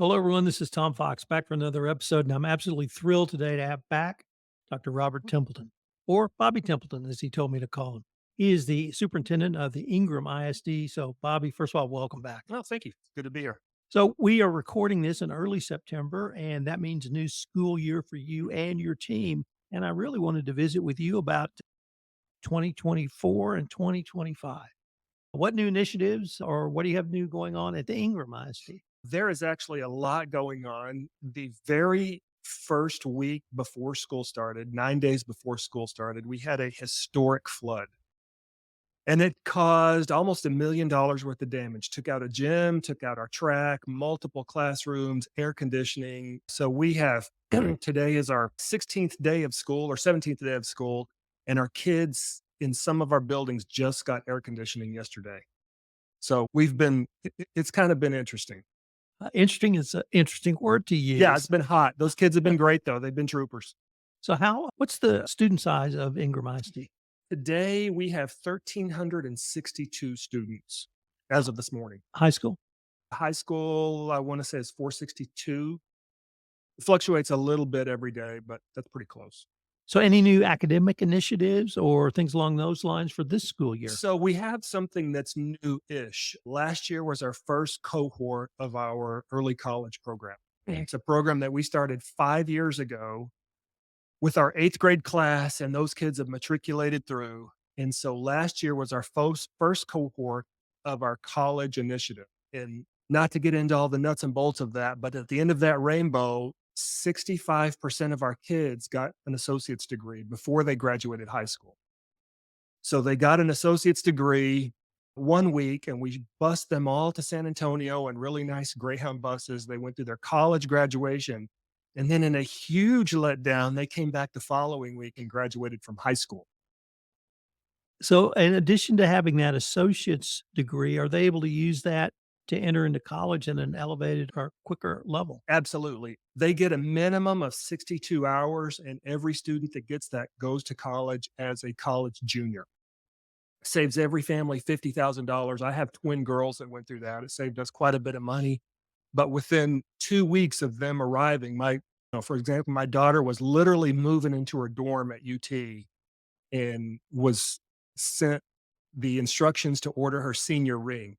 Hello, everyone. This is Tom Fox back for another episode, and I'm absolutely thrilled today to have back Dr. Robert Templeton, or Bobby Templeton, as he told me to call him. He is the superintendent of the Ingram ISD. So, Bobby, first of all, welcome back. Well, thank you. It's good to be here. So, we are recording this in early September, and that means a new school year for you and your team. And I really wanted to visit with you about 2024 and 2025. What new initiatives or what do you have new going on at the Ingram ISD? There is actually a lot going on. The very first week before school started, 9 days before school started, we had a historic flood. And it caused almost $1 million worth of damage. Took out a gym, took out our track, multiple classrooms, air conditioning. So we have today is our 16th day of school or 17th day of school. And our kids in some of our buildings just got air conditioning yesterday. So it's kind of been interesting. Interesting is an interesting word to Yeah, it's use. been hot. Those kids have been great though. They've been troopers. So what's the student size of Ingram ISD? Today we have 1,362 students as of this morning. High school? High school, I want to say is 462. It fluctuates a little bit every day, but that's pretty close. So any new academic initiatives or things along those lines for this school year? So we have something that's new-ish. Last year was our first cohort of our early college program. It's a program that we started 5 years ago with our eighth grade class, and those kids have matriculated through. And so last year was our first cohort of our college initiative. And not to get into all the nuts and bolts of that, but at the end of that rainbow, 65% of our kids got an associate's degree before they graduated high school. So they got an associate's degree 1 week, and we bused them all to San Antonio in really nice Greyhound buses. They went through their college graduation. And then in a huge letdown, they came back the following week and graduated from high school. So in addition to having that associate's degree, are they able to use that to enter into college at an elevated or quicker level? Absolutely. They get a minimum of 62 hours, and every student that gets that goes to college as a college junior. Saves every family $50,000. I have twin girls that went through that. It saved us quite a bit of money. But within 2 weeks of them arriving, for example, my daughter was literally moving into her dorm at UT and was sent the instructions to order her senior ring.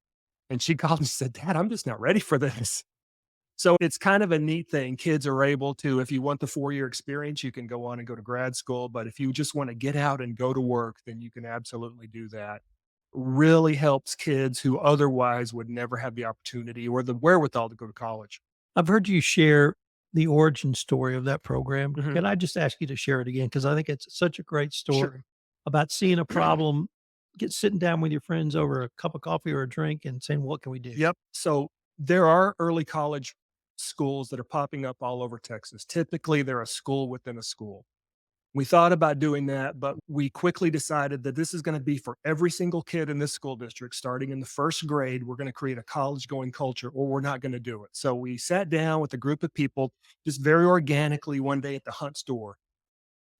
And she called and said, "Dad, I'm just not ready for this." So it's kind of a neat thing. Kids are able to, if you want the 4 year experience, you can go on and go to grad school. But if you just want to get out and go to work, then you can absolutely do that. Really helps kids who otherwise would never have the opportunity or the wherewithal to go to college. I've heard you share the origin story of that program. Mhm. Can I just ask you to share it again? Because I think it's such a great Sure. story about seeing a problem, sitting down with your friends over a cup of coffee or a drink and saying, what can we do? Yep. So there are early college schools that are popping up all over Texas. Typically, they're a school within a school. We thought about doing that, but we quickly decided that this is going to be for every single kid in this school district. Starting in the first grade, we're going to create a college going culture, or we're not going to do it. So we sat down with a group of people just very organically one day at the Hunt store.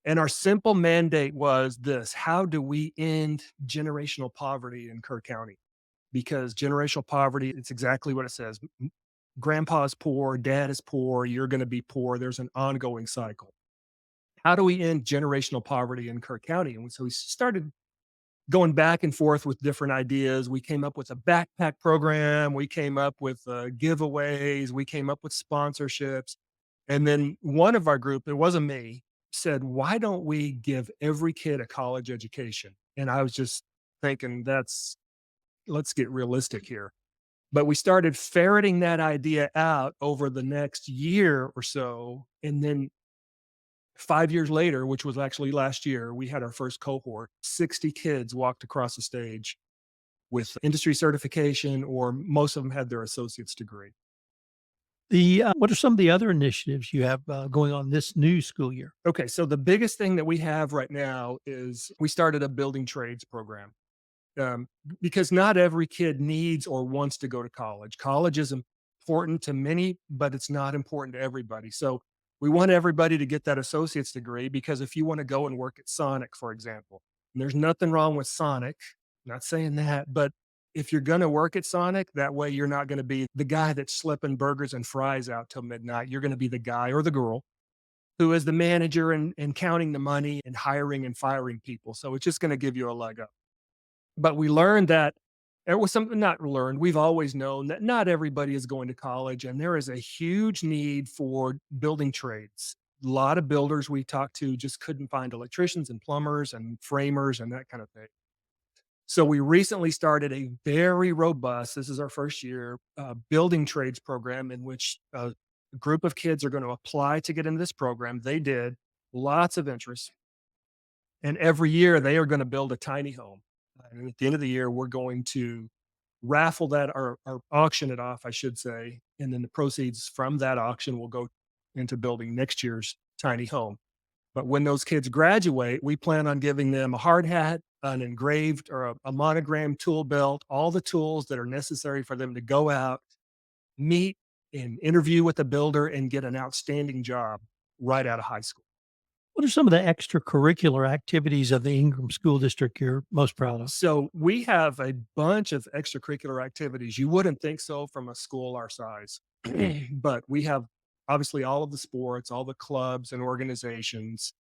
And our simple mandate was this: how do we end generational poverty in Kerr County? Because generational poverty, it's exactly what it says. Grandpa's poor, dad is poor, you're going to be poor. There's an ongoing cycle. How do we end generational poverty in Kerr County? And so we started going back and forth with different ideas. We came up with a backpack program. We came up with giveaways. We came up with sponsorships. And then one of our group, it wasn't me, said, "Why don't we give every kid a college education?" And I was just thinking, let's get realistic here. But we started ferreting that idea out over the next year or so. And then 5 years later, which was actually last year, we had our first cohort. 60 kids walked across the stage with industry certification, or most of them had their associate's degree. What are some of the other initiatives you have going on this new school year? Okay, so the biggest thing that we have right now is we started a building trades program. um, because not every kid needs or wants to go to college. College is important to many, but it's not important to everybody. So we want everybody to get that associate's degree, because if you want to go and work at Sonic, for example, and there's nothing wrong with Sonic, not saying that, but if you're going to work at Sonic, that way you're not going to be the guy that's slipping burgers and fries out till midnight. You're going to be the guy or the girl who is the manager and counting the money and hiring and firing people. So it's just going to give you a leg up. But we learned that it was something not learned. We've always known that not everybody is going to college, and there is a huge need for building trades. A lot of builders we talked to just couldn't find electricians and plumbers and framers and that kind of thing. So we recently started a very robust, this is our first year, building trades program in which a group of kids are going to apply to get into this program. They did, lots of interest. And every year they are going to build a tiny home. And at the end of the year, we're going to raffle that or auction it off, I should say. And then the proceeds from that auction will go into building next year's tiny home. But when those kids graduate, we plan on giving them a hard hat, an engraved or a monogrammed tool belt, all the tools that are necessary for them to go out, meet and interview with the builder and get an outstanding job right out of high school. What are some of the extracurricular activities of the Ingram School District you're most proud of? So we have a bunch of extracurricular activities. You wouldn't think so from a school our size, but we have obviously all of the sports, all the clubs and organizations,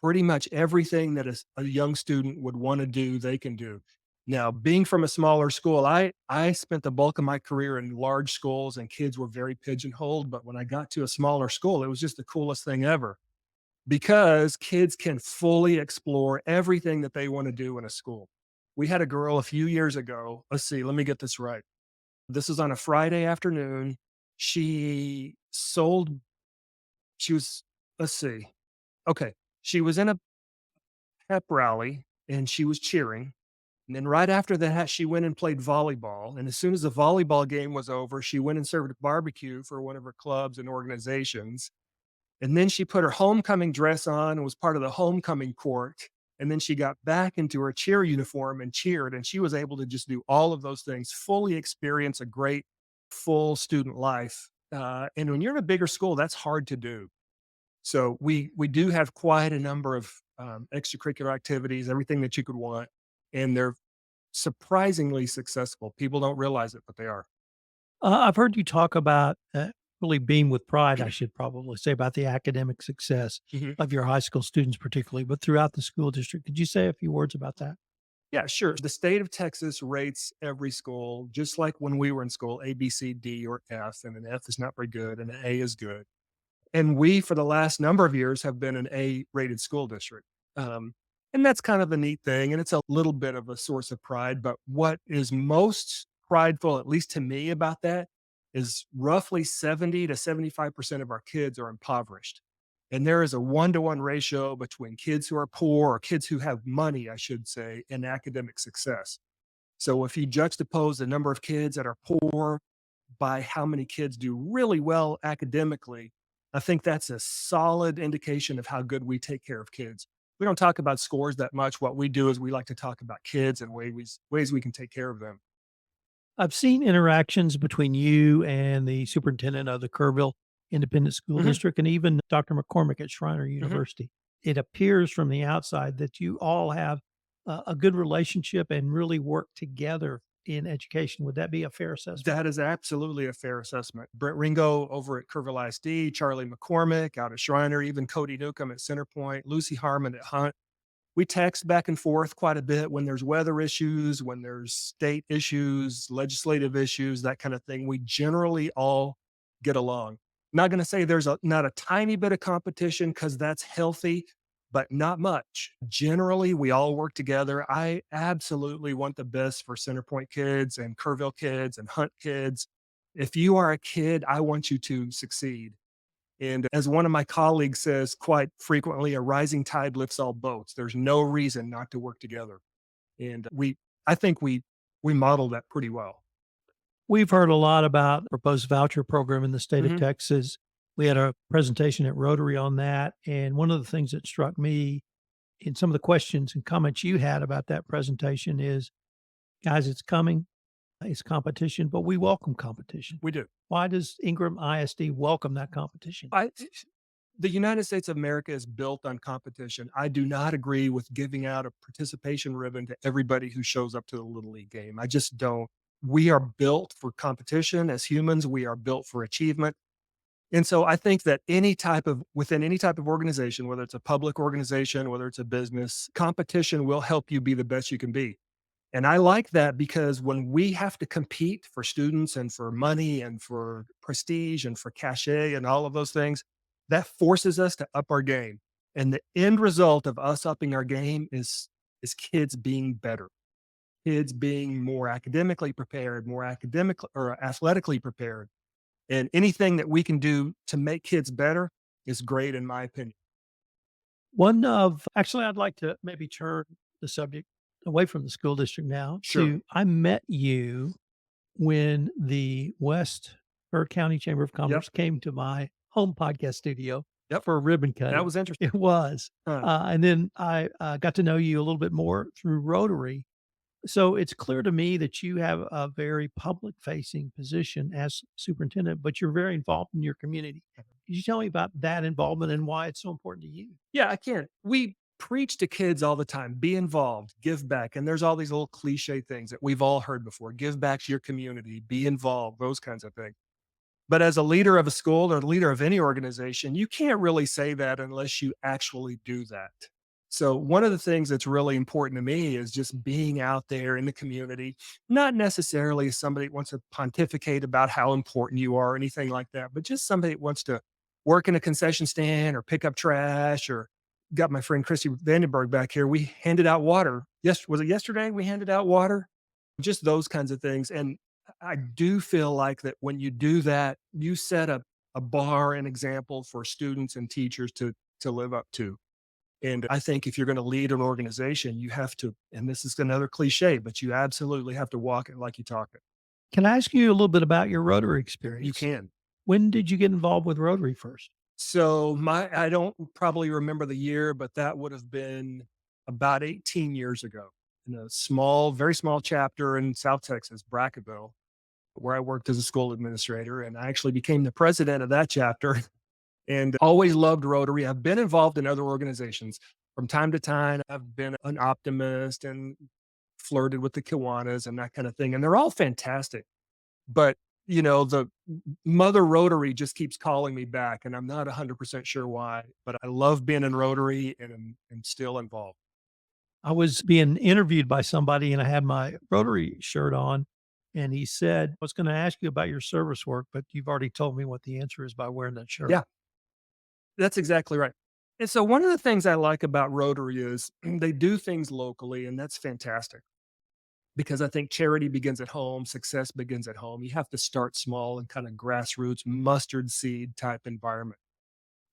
pretty much everything that a young student would want to do, they can do. Now, being from a smaller school, I spent the bulk of my career in large schools and kids were very pigeonholed. But when I got to a smaller school, it was just the coolest thing ever because kids can fully explore everything that they want to do in a school. We had a girl a few years ago. Let's see, let me get this right. This is on a Friday afternoon. She sold, she was, let's see, okay. She was in a pep rally and she was cheering. And then right after that, she went and played volleyball. And as soon as the volleyball game was over, she went and served barbecue for one of her clubs and organizations. And then she put her homecoming dress on and was part of the homecoming court. And then she got back into her cheer uniform and cheered. And she was able to just do all of those things, fully experience a great full student life. And when you're in a bigger school, that's hard to do. So we do have quite a number of extracurricular activities, everything that you could want, and they're surprisingly successful. People don't realize it, but they are. I've heard you talk about really being with pride, I should probably say, about the academic success Mhm. of your high school students, particularly, but throughout the school district. Could you say a few words about that? Yeah, sure. The state of Texas rates every school just like when we were in school: A, B, C, D, or F, and an F is not very good, and an A is good. And we, for the last number of years, have been an A-rated school district. Um, and that's kind of a neat thing, and it's a little bit of a source of pride. But what is most prideful, at least to me, about that is roughly 70 to 75% of our kids are impoverished. And there is a one-to-one ratio between kids who are poor or kids who have money, I should say, and academic success. So if you juxtapose the number of kids that are poor by how many kids do really well academically, I think that's a solid indication of how good we take care of kids. We don't talk about scores that much. What we do is we like to talk about kids and ways we can take care of them. I've seen interactions between you and the superintendent of the Kerrville Independent School Mhm, District and even Dr. McCormick at Schreiner mhm. University. It appears from the outside that you all have a good relationship and really work together in education. Would that be a fair assessment? That is absolutely a fair assessment. Brent Ringo over at Kerrville ISD, Charlie McCormick out at Schreiner, even Cody Newcomb at Centerpoint, Lucy Harmon at Hunt. We text back and forth quite a bit when there's weather issues, when there's state issues, legislative issues, that kind of thing. We generally all get along. Not going to say there's not a tiny bit of competition because that's healthy, but not much. Generally, we all work together. I absolutely want the best for Centerpoint kids and Kerrville kids and Hunt kids. If you are a kid, I want you to succeed. And as one of my colleagues says quite frequently, a rising tide lifts all boats. There's no reason not to work together. And I think we model that pretty well. We've heard a lot about proposed voucher program in the state of Mhm. Texas. We had a presentation at Rotary on that. And one of the things that struck me in some of the questions and comments you had about that presentation is, guys, it's coming. It's competition, but we welcome competition. We do. Why does Ingram ISD welcome that competition? I The United States of America is built on competition. I do not agree with giving out a participation ribbon to everybody who shows up to the Little League game. I just don't. We are built for competition as humans. We are built for achievement. And so I think that within any type of organization, whether it's a public organization, whether it's a business, competition will help you be the best you can be. And I like that because when we have to compete for students and for money and for prestige and for cachet and all of those things, that forces us to up our game. And the end result of us upping our game is kids being better, kids being more academically prepared, more academically or athletically prepared. And anything that we can do to make kids better is great in my opinion. Actually, I'd like to maybe turn the subject away from the school district now Sure. to I met you when the West Burke County Chamber of Yep. Commerce came to my home podcast studio Yep. for a ribbon That cutting. was interesting. It was. Huh. And then I got to know you a little bit more through Rotary. So it's clear to me that you have a very public facing position as superintendent, but you're very involved in your community. Could you tell me about that involvement and why it's so important to you? Yeah, I can. We preach to kids all the time, be involved, give back. And there's all these little cliche things that we've all heard before. Give back to your community, be involved, those kinds of things. But as a leader of a school or leader of any organization, you can't really say that unless you actually do that. So, one of the things that's really important to me is just being out there in the community, not necessarily somebody that wants to pontificate about how important you are or anything like that, but just somebody that wants to work in a concession stand or pick up trash or got my friend Christy Vandenberg back here. We handed out water. Yes, was it yesterday we handed out water? Just those kinds of things. And I do feel like that when you do that, you set a bar, an example for students and teachers to live up to. And I think if you're going to lead an organization, you have to, and this is another cliche, but you absolutely have to walk it like you talk it. Can I ask you a little bit about your Rotary You experience? can. When did you get involved with Rotary first? So I don't probably remember the year, but that would have been about 18 years ago in a small, very small chapter in South Texas, Brackettville, where I worked as a school administrator. And I actually became the president of that chapter and always loved Rotary. I've been involved in other organizations from time to time. I've been an optimist and flirted with the Kiwanis and that kind of thing. And they're all fantastic. But, the mother Rotary just keeps calling me back. And I'm not 100% sure why, but I love being in Rotary and am still involved. I was being interviewed by somebody and I had my Rotary shirt on. And he said, I was going to ask you about your service work, but you've already told me what the answer is by wearing that shirt. Yeah, that's exactly right. And so one of the things I like about Rotary is they do things locally, and that's fantastic because I think charity begins at home, success begins at home. You have to start small and kind of grassroots, mustard seed type environment.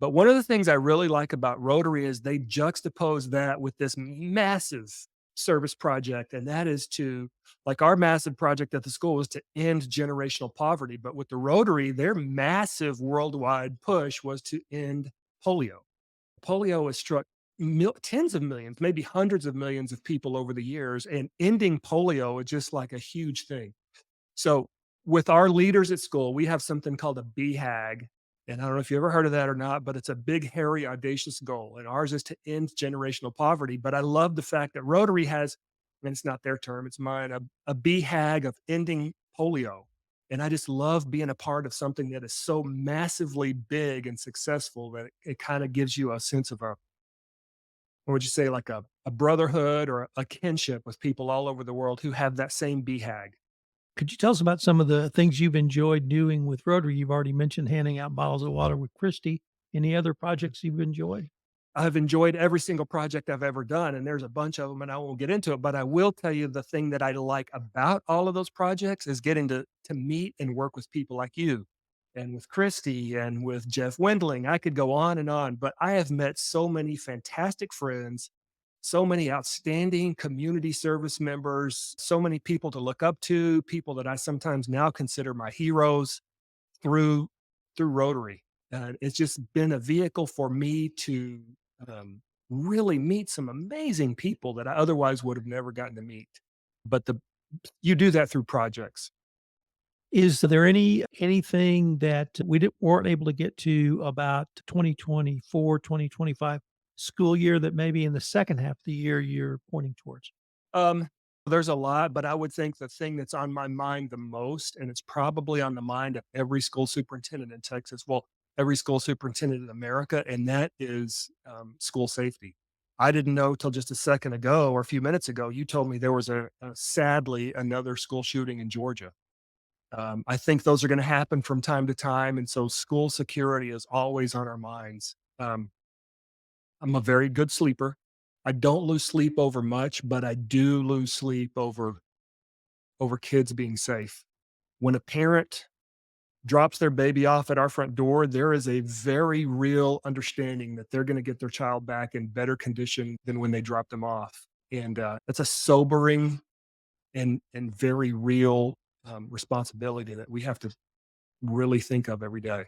But one of the things I really like about Rotary is they juxtapose that with this massive service project. And that is to, like, our massive project at the school was to end generational poverty. But with the Rotary, their massive worldwide push was to end polio. Polio has struck tens of millions, maybe hundreds of millions of people over the years. And ending polio is just like a huge thing. So with our leaders at school, we have something called a BHAG. And I don't know if you ever heard of that or not, but it's a big, hairy, audacious goal. And ours is to end generational poverty. But I love the fact that Rotary has, and it's not their term, it's mine, a BHAG of ending polio. And I just love being a part of something that is so massively big and successful that it kind of gives you a sense of what would you say, like a brotherhood or a kinship with people all over the world who have that same BHAG. Could you tell us about some of the things you've enjoyed doing with Rotary? You've already mentioned handing out bottles of water with Christy. Any other projects you've enjoyed? I've enjoyed every single project I've ever done, and there's a bunch of them, and I won't get into it. But I will tell you the thing that I like about all of those projects is getting to meet and work with people like you, and with Christy, and with Jeff Wendling. I could go on, but I have met so many fantastic friends, so many outstanding community service members, so many people to look up to, people that I sometimes now consider my heroes through Rotary. It's just been a vehicle for me to um, really meet some amazing people that I otherwise would have never gotten to meet. But you do that through projects. Is there anything that we weren't able to get to about 2024, 2025 school year that maybe in the second half of the year you're pointing towards? Um, there's a lot, but I would think the thing that's on my mind the most, and it's probably on the mind of every school superintendent in Texas, well, every school superintendent in America, and that is school safety. I didn't know till just a second ago or a few minutes ago, you told me there was sadly another school shooting in Georgia. I think those are going to happen from time to time. And so school security is always on our minds. I'm a very good sleeper. I don't lose sleep over much, but I do lose sleep over kids being safe. When a parent drops their baby off at our front door, there is a very real understanding that they're going to get their child back in better condition than when they dropped them off. And that's a sobering and very real responsibility that we have to really think of every day.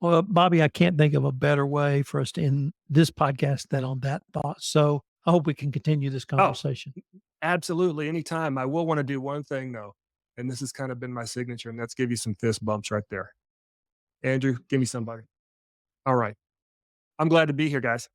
Well, Bobby, I can't think of a better way for us to end this podcast than on that thought. So I hope we can continue this Oh, conversation. absolutely. Anytime. I will want to do one thing though, and this has kind of been my signature, and that's give you some fist bumps right there. Andrew, give me somebody. All right. I'm glad to be here, guys.